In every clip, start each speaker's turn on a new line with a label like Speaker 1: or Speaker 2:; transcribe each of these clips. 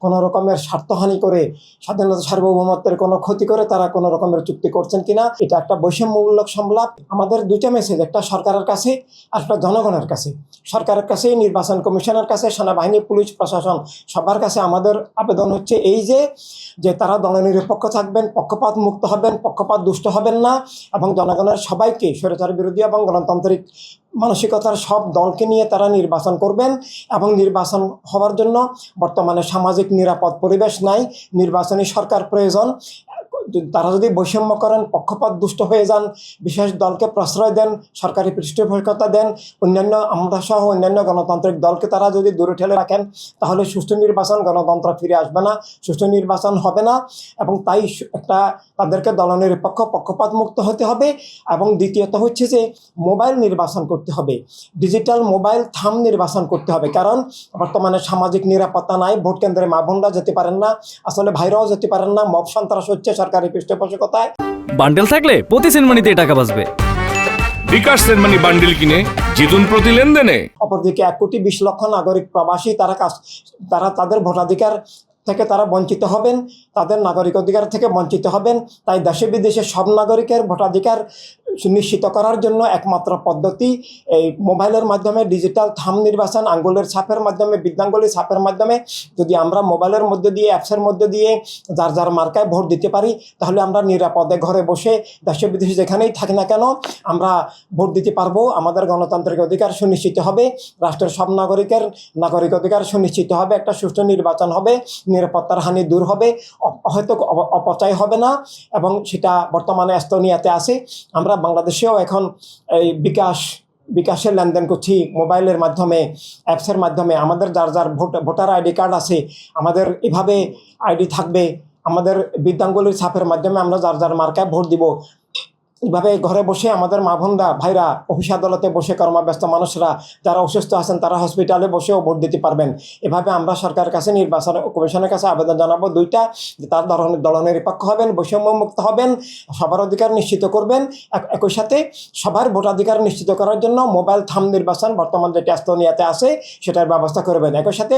Speaker 1: কোনো রকমের স্বার্থহানি করে স্বাধীনতা সার্বভৌমত্বের কোনো ক্ষতি করে তারা কোনো রকমের চুক্তি করছেন কিনা, এটা একটা বৈষম্যমূলক সংলাপ। আমাদের দুইটা মেসেজ, একটা সরকারের কাছে আর একটা জনগণের কাছে। সরকারের কাছে, নির্বাচন কমিশনের কাছে, সেনাবাহিনী, পুলিশ প্রশাসন সবার কাছে আমাদের আবেদন হচ্ছে এই যে তারা দলনিরপেক্ষ থাকবেন, পক্ষপাত মুক্ত হবেন, পক্ষপাত দুষ্ট হবেন না, এবং জনগণের সবাইকে স্বৈরাচার বিরোধী এবং গণতান্ত্রিক মানসিকতার সব দলকে নিয়ে তারা নির্বাচন করবেন। এবং নির্বাচন হওয়ার জন্য বর্তমানে সামাজিক নিরাপদ পরিবেশ নাই, নির্বাচনী সরকার প্রয়োজন। তারা যদি বৈষম্য করেন, পক্ষপাত দুষ্ট হয়ে যান, বিশেষ দলকে প্রশ্রয় দেন, সরকারি পৃষ্ঠপোষকতা দেন, অন্যান্য আমরা সহ অন্যান্য গণতান্ত্রিক দলকে তারা যদি দূরে ঠেলে রাখেন, তাহলে সুষ্ঠু নির্বাচন, গণতন্ত্র ফিরে আসবে না, সুষ্ঠু নির্বাচন হবে না। এবং তাই তাদেরকে দলনিরপেক্ষ, পক্ষপাত মুক্ত হতে হবে। এবং দ্বিতীয়ত হচ্ছে যে মোবাইল নির্বাচন করতে হবে, ডিজিটাল মোবাইল থাম নির্বাচন করতে হবে। কারণ বর্তমানে সামাজিক নিরাপত্তা নাই, ভোট কেন্দ্রে মা বোনরা যেতে পারেন না, আসলে ভাইরাও যেতে পারেন না, মব সন্ত্রাস হচ্ছে সরকারি পৃষ্ঠপোষকতায়।
Speaker 2: বান্ডেল থাকলে প্রতি সেনমানিতে টাকা বাঁচবে।
Speaker 3: বিকাশ সেনমানি বান্ডেল কিনে জিতুন প্রতি লেনদেনে।
Speaker 1: অপরদিকে 1,20,00,000 নাগরিক প্রবাসী, তারা তাদের ভোটাধিকার থেকে তারা বঞ্চিত হবেন, তাদের নাগরিক অধিকার থেকে বঞ্চিত হবেন। তাই দেশে বিদেশে সব নাগরিকের ভোটাধিকার সুনিশ্চিত করার জন্য একমাত্র পদ্ধতি এই মোবাইলের মাধ্যমে ডিজিটাল থাম নির্বাচন, আঙ্গুলের ছাপের মাধ্যমে, বৃদ্ধাঙ্গুলির ছাপের মাধ্যমে যদি আমরা মোবাইলের মধ্যে দিয়ে, অ্যাপসের মধ্যে দিয়ে যার যার মার্কায় ভোট দিতে পারি, তাহলে আমরা নিরাপদে ঘরে বসে দেশে বিদেশে যেখানেই থাকি না কেন আমরা ভোট দিতে পারবো। আমাদের গণতান্ত্রিক অধিকার সুনিশ্চিত হবে, রাষ্ট্রের সব নাগরিকের নাগরিক অধিকার সুনিশ্চিত হবে, একটা সুষ্ঠু নির্বাচন হবে, নিরাপত্তার হানি দূর হবে, হয়তো অপচয় হবে না। এবং সেটা বর্তমানে এস্তোনিয়াতে আছে। আমরা বাংলাদেশেও এখন এই বিকাশের লেনদেন করছি মোবাইলের মাধ্যমে, অ্যাপসের মাধ্যমে। আমাদের যার যার ভোটার আইডি কার্ড আছে, আমাদের এভাবে আইডি থাকবে, আমাদের বৃদ্ধাঙ্গুলির ছাপের মাধ্যমে আমরা যার যার মার্কায় ভোট দিব। এইভাবে ঘরে বসে আমাদের মা বোনরা, ভাইরা, অফিস আদালতে বসে, কর্মব্যস্ত মানুষরা যারা অসুস্থ আছেন তারা হসপিটালে বসেও ভোট দিতে পারবেন। এভাবে আমরা সরকারের কাছে, নির্বাচন কমিশনের কাছে আবেদন জানাবো দুইটা, যে তার দলনিরপেক্ষ হবেন, বৈষম্য মুক্ত হবেন, সবার অধিকার নিশ্চিত করবেন। একই সাথে সবার ভোটাধিকার নিশ্চিত করার জন্য মোবাইল থাম নির্বাচন বর্তমান যেটা এস্তোনিয়াতে আছে সেটার ব্যবস্থা করবেন। একই সাথে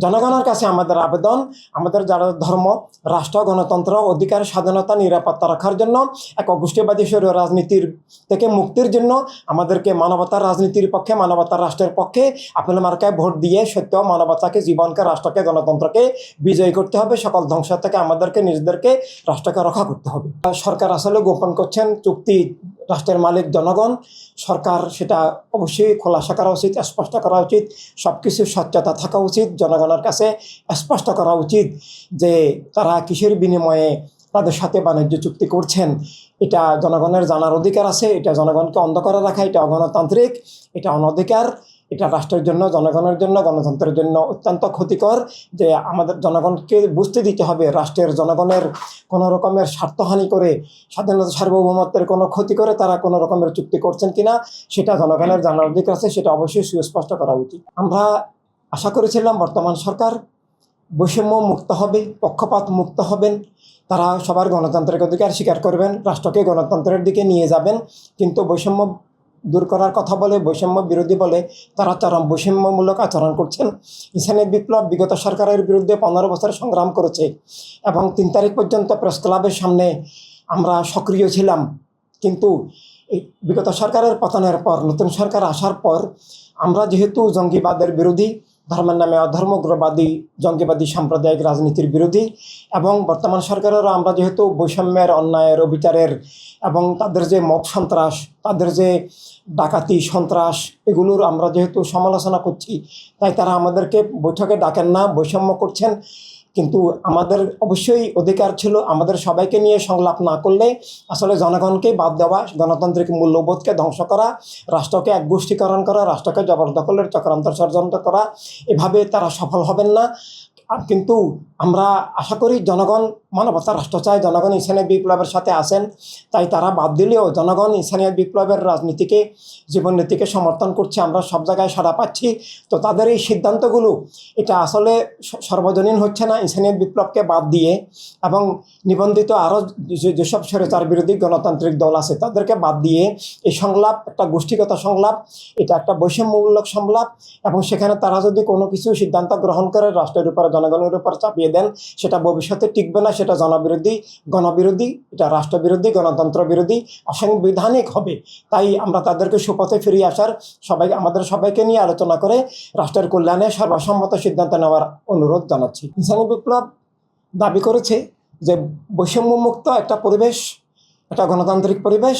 Speaker 1: জনগণের কাছে আমাদের আবেদন, আমাদের যারা ধর্ম, রাষ্ট্র, গণতন্ত্র, অধিকার, স্বাধীনতা, নিরাপত্তা রাখার জন্য, এক অগোষ্ঠীবাদী রাজনীতির থেকে মুক্তির জন্য আমাদেরকে মানবতার রাজনীতির পক্ষে, মানবতার রাষ্ট্রের পক্ষে আপেল মার্কায় ভোট দিয়ে সত্য মানবতাকে, জীবনকে, রাষ্ট্রকে, গণতন্ত্রকে বিজয়ী করতে হবে। সকল ধ্বংস থেকে আমাদেরকে, নিজেদেরকে, রাষ্ট্রকে রক্ষা করতে হবে। সরকার আসলে গোপন করছেন চুক্তি, রাষ্ট্রের মালিক জনগণ। সরকার সেটা অবশ্যই খোলাসা করা উচিত, স্পষ্ট করা উচিত, সব কিছু স্বচ্ছতা থাকা উচিত, জনগণের কাছে স্পষ্ট করা উচিত যে তারা কিসের বিনিময়ে তাদের সাথে বাণিজ্য চুক্তি করছেন। এটা জনগণের জানার অধিকার আছে, এটা জনগণকে অন্ধ করে রাখা, এটা অগণতান্ত্রিক, এটা অনধিকার, এটা রাষ্ট্রের জন্য, জনগণের জন্য, গণতন্ত্রের জন্য অত্যন্ত ক্ষতিকর। যে আমাদের জনগণকে বুঝতে দিতে হবে রাষ্ট্রের, জনগণের কোনো রকমের স্বার্থহানি করে, স্বাধীনতা সার্বভৌমত্বের কোনো ক্ষতি করে তারা কোনো রকমের চুক্তি করছেন কিনা সেটা জনগণের জানার অধিকার আছে, সেটা অবশ্যই সুস্পষ্ট করা উচিত। আমরা আশা করেছিলাম বর্তমান সরকার বৈষম্য মুক্ত হবে, পক্ষপাত মুক্ত হবেন, তারা সবার গণতান্ত্রিক অধিকার স্বীকার করবেন, রাষ্ট্রকে গণতন্ত্রের দিকে নিয়ে যাবেন। কিন্তু বৈষম্য দূর করার কথা বলে, বৈষম্য বিরোধী বলে তারা চরম বৈষম্যমূলক আচরণ করছেন। ইসলামিক বিপ্লব বিগত সরকারের বিরুদ্ধে 15 বছর সংগ্রাম করেছে এবং 3 তারিখ পর্যন্ত প্রেস ক্লাবের সামনে আমরা সক্রিয় ছিলাম। কিন্তু বিগত সরকারের পতনের পর, নতুন সরকার আসার পর আমরা যেহেতু জঙ্গিবাদের বিরোধী, ধর্মের নামে অধর্মগ্রবাদী, জঙ্গিবাদী সাম্প্রদায়িক রাজনীতির বিরোধী, এবং বর্তমান সরকারেরও আমরা যেহেতু বৈষম্যের, অন্যায়ের, অবিচারের এবং তাদের যে মব সন্ত্রাস, তাদের যে ডাকাতি, সন্ত্রাস, এগুলোর আমরা যেহেতু সমালোচনা করছি, তাই তারা আমাদেরকে বৈঠকে ডাকেন না, বৈষম্য করছেন। কিন্তু আমাদের অবশ্যই অধিকার ছিল আমাদের সবাইকে নিয়ে সংলাপ না করলে আসলে জনগণকে বাদ দেওয়া, গণতান্ত্রিক মূল্যবোধকে ধ্বংস করা, রাষ্ট্রকে একগোষ্ঠীকরণ করা, রাষ্ট্রকে জবরদখলের চক্রান্ত ষড়যন্ত্র করা, এভাবে তারা সফল হবেন না। কিন্তু আমরা আশা করি জনগণ মানবতার রাষ্ট্র চায়, জনগণ ইসলামিক বিপ্লবের সাথে আছেন। তাই তারা বাদ দিলেও জনগণ ইসলামিক বিপ্লবের রাজনীতিকে, জীবননীতিকে সমর্থন করছে, আমরা সব জায়গায় সাড়া পাচ্ছি। তো তাদের এই সিদ্ধান্তগুলো এটা আসলে সর্বজনীন হচ্ছে না। ইসলামিক বিপ্লবকে বাদ দিয়ে এবং নিবন্ধিত আরও যেসব স্বৈরাচার বিরোধী গণতান্ত্রিক দল আছে তাদেরকে বাদ দিয়ে এই সংলাপ একটা গোষ্ঠীগত সংলাপ, এটা একটা বৈষম্যমূলক সংলাপ। এবং সেখানে তারা যদি কোনো কিছু সিদ্ধান্ত গ্রহণ করে রাষ্ট্রের উপরে জনগণের উপর চাপিয়ে দেন, সেটা ভবিষ্যতে টিকবে না, সেটা জনবিরোধী, গণবিরোধী, এটা রাষ্ট্রবিরোধী, গণতন্ত্র বিরোধী, অসাংবিধানিক হবে। তাই আমরা তাদেরকে সুপথে ফিরিয়ে আসার আমাদের সবাইকে নিয়ে আলোচনা করে রাষ্ট্রের কল্যাণে সর্বসম্মত সিদ্ধান্ত নেওয়ার অনুরোধ জানাচ্ছি। ইনসানি বিপ্লব দাবি করেছে যে বৈষম্যমুক্ত একটা পরিবেশ, একটা গণতান্ত্রিক পরিবেশ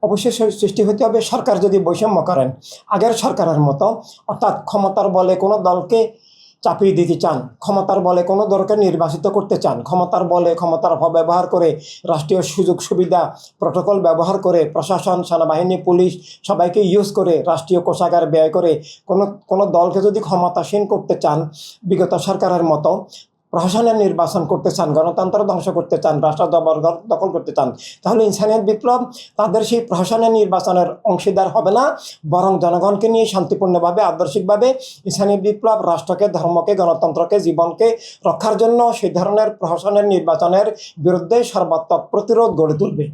Speaker 1: অবশ্যই সৃষ্টি হতে হবে। সরকার যদি বৈষম্য করেন আগের সরকারের মতো, অর্থাৎ ক্ষমতার বলে কোনো দলকে চাপিয়ে দিতে চান, ক্ষমতার বলে কোনো দলকে নির্বাচিত করতে চান, ক্ষমতার বলে ক্ষমতার অপব্যবহার করে রাষ্ট্রীয় সুযোগ সুবিধা প্রোটোকল ব্যবহার করে প্রশাসন, সেনাবাহিনী, পুলিশ সবাইকে ইউজ করে রাষ্ট্রীয় কোষাগার ব্যয় করে কোনো দলকে যদি ক্ষমতাসীন করতে চান, বিগত সরকারের মতো প্রশাসনের নির্বাচন করতে চান, গণতন্ত্র ধ্বংস করতে চান, রাষ্ট্র দখল করতে চান, তাহলে ইনসানিয়ত বিপ্লব তাদের সেই প্রশাসনের নির্বাচনের অংশীদার হবে না, বরং জনগণকে নিয়ে শান্তিপূর্ণভাবে, আদর্শিকভাবে ইনসানিয়ত বিপ্লব রাষ্ট্রকে, ধর্মকে, গণতন্ত্রকে, জীবনকে রক্ষার জন্য সেই ধরনের প্রশাসনের নির্বাচনের বিরুদ্ধে সর্বাত্মক প্রতিরোধ গড়ে তুলবে।